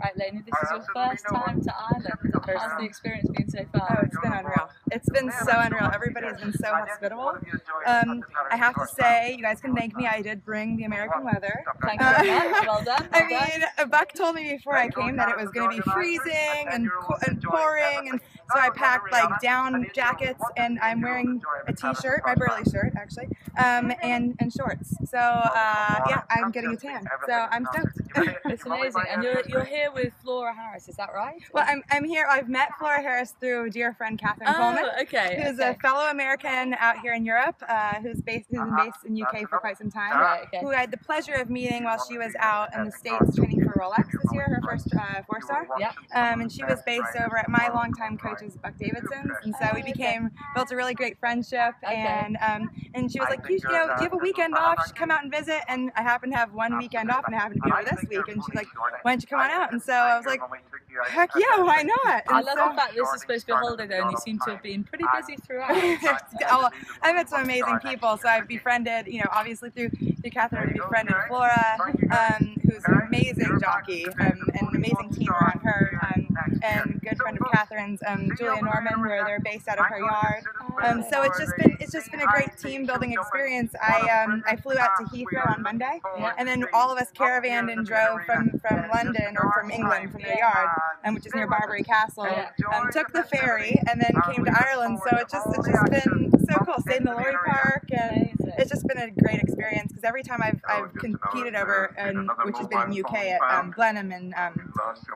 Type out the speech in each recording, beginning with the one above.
Right, Laine, this is your first time to Ireland. How's the experience been so far? Oh, it's been unreal. It's been so unreal. Everybody has been so hospitable. I have to say, you guys can thank me. I did bring the American weather. Thank you very much. Well done. Well done. Buck told me before I came that it was going to be freezing and pouring, and so I packed like down jackets, and I'm wearing a t-shirt, my Burley shirt actually, and shorts. So yeah, I'm getting a tan. So I'm stoked. It's amazing. And you're here with Flora Harris, is that right? Well, I'm here. I've met Flora Harris through a dear friend Catherine Coleman, who's a fellow American out here in Europe, who's been based in UK for quite some time, who I had the pleasure of meeting while she was out in the States training for Rolex this year, her first 4-star. And she was based over at my longtime coach's Buck Davidson's, and so we built a really great friendship. And she was like, do you have a weekend off? You should come out and visit. And I happened to have one weekend off, and I happened to be over this week. And she's like, why don't you come on out? And so I was like, heck yeah, why not? And I love the fact this is supposed to be a holiday though, and you seem to have been pretty busy throughout. I met some amazing people, so I've befriended, obviously through Catherine, I befriended Flora, who's an amazing jockey, and an amazing team around her, and good friend of Catherine's, Julia Norman, where they're based out of her yard. So it's just been a great team building experience. I flew out to Heathrow on Monday, and then all of us caravanned and drove from London, or from England, from their yard, which is near Barbary Castle, took the ferry, and then came to Ireland. So it's just been so cool. Stayed in the Lorry Park, and it's just been a great experience, because every time I've competed over, which has been in UK at Blenheim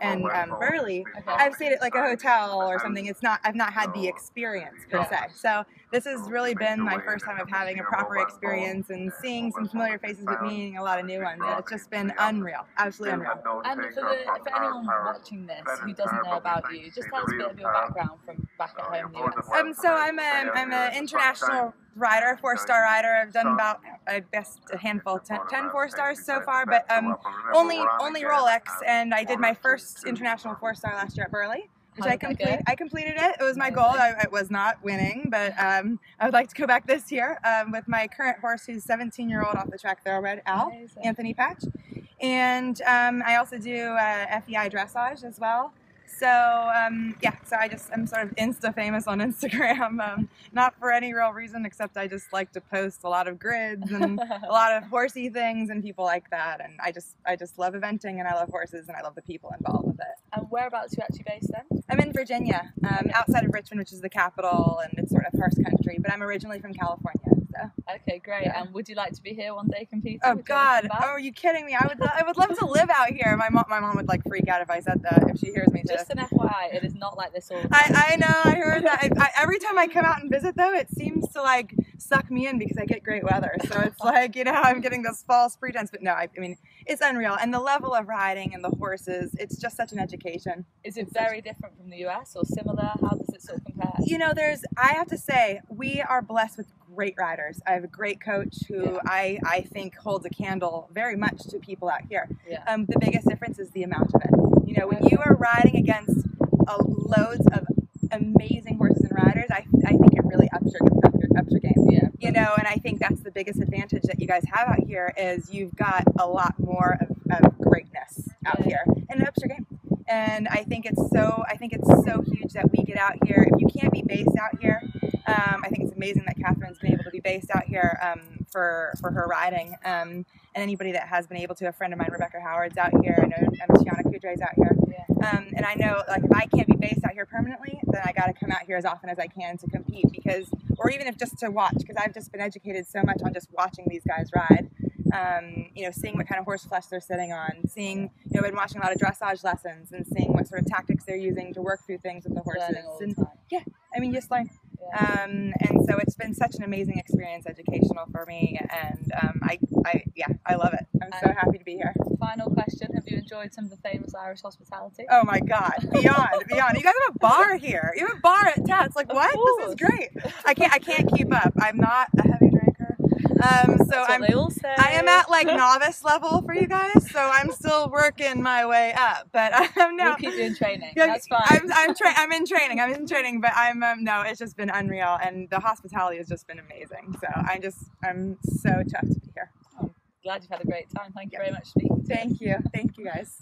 and Burley, I've stayed at like a hotel or something. I've not had the experience per se. So this has really been my first time of having a proper experience and seeing some familiar faces but meeting a lot of new ones. And it's just been unreal, absolutely unreal. And for anyone watching this who doesn't know about you, just tell us a bit of your background from back at home in the US. So I'm an international rider, 4-star rider. I've done about, I guess, a handful, 10 4-stars so far, but only Rolex. And I did my first international 4-star last year at Burley, which I completed it. It was my goal. I was not winning, but I would like to go back this year with my current horse, who's 17-year-old off the track thoroughbred, Anthony Patch. And I also do FEI dressage as well. So yeah, so I'm sort of Insta famous on Instagram, not for any real reason except I just like to post a lot of grids and a lot of horsey things, and people like that, and I just love eventing, and I love horses, and I love the people involved with it. And whereabouts are you actually based then? I'm in Virginia, outside of Richmond, which is the capital, and it's sort of horse country, but I'm originally from California. So. Okay, great. Yeah. And would you like to be here one day competing? Oh God! Oh, are you kidding me? I would love to live out here. My mom would like freak out if I said that, if she hears me. Just an FYI, it is not like this all the time. I know. I heard that. Every time I come out and visit, though, it seems to like suck me in because I get great weather. So it's like, I'm getting this false pretense. But no, I mean, it's unreal. And the level of riding and the horses, it's just such an education. Is it very different from the US or similar? How does it sort of compare? I have to say, we are blessed with great riders. I have a great coach who I think holds a candle very much to people out here. The biggest difference is the amount of it. When you are riding against loads of amazing horses and riders, I think it really ups your game. And I think that's the biggest advantage that you guys have out here is you've got a lot more of greatness out here, and it ups your game. And I think it's so huge that we get out here. If you can't be based out here, I think it's amazing that Catherine's been able to be based out here for her riding. And anybody that has been able to, a friend of mine, Rebecca Howard's out here. I know Tiana Kudre's out here. And I know, like, if I can't be based out here permanently, then I got to come out here as often as I can to compete, or even if just to watch, because I've just been educated so much on just watching these guys ride. Seeing what kind of horse flesh they're sitting on, seeing, I've been watching a lot of dressage lessons and seeing what sort of tactics they're using to work through things with the horses. Just learn. And so it's been such an amazing experience, educational for me, and I love it. I'm so happy to be here. Final question: have you enjoyed some of the famous Irish hospitality? Oh my God, beyond! You guys have a bar here. You have a bar at Tats. Like, what? This is great. I can't keep up. I'm not a heavy drinker. So I am at like novice level for you guys, so I'm still working my way up. But we'll keep you in training. That's fine. I'm in training, but no, it's just been unreal, and the hospitality has just been amazing. So I'm so chuffed to be here. glad you've had a great time. Thank you very much for speaking to us. Thank you. Thank you, guys.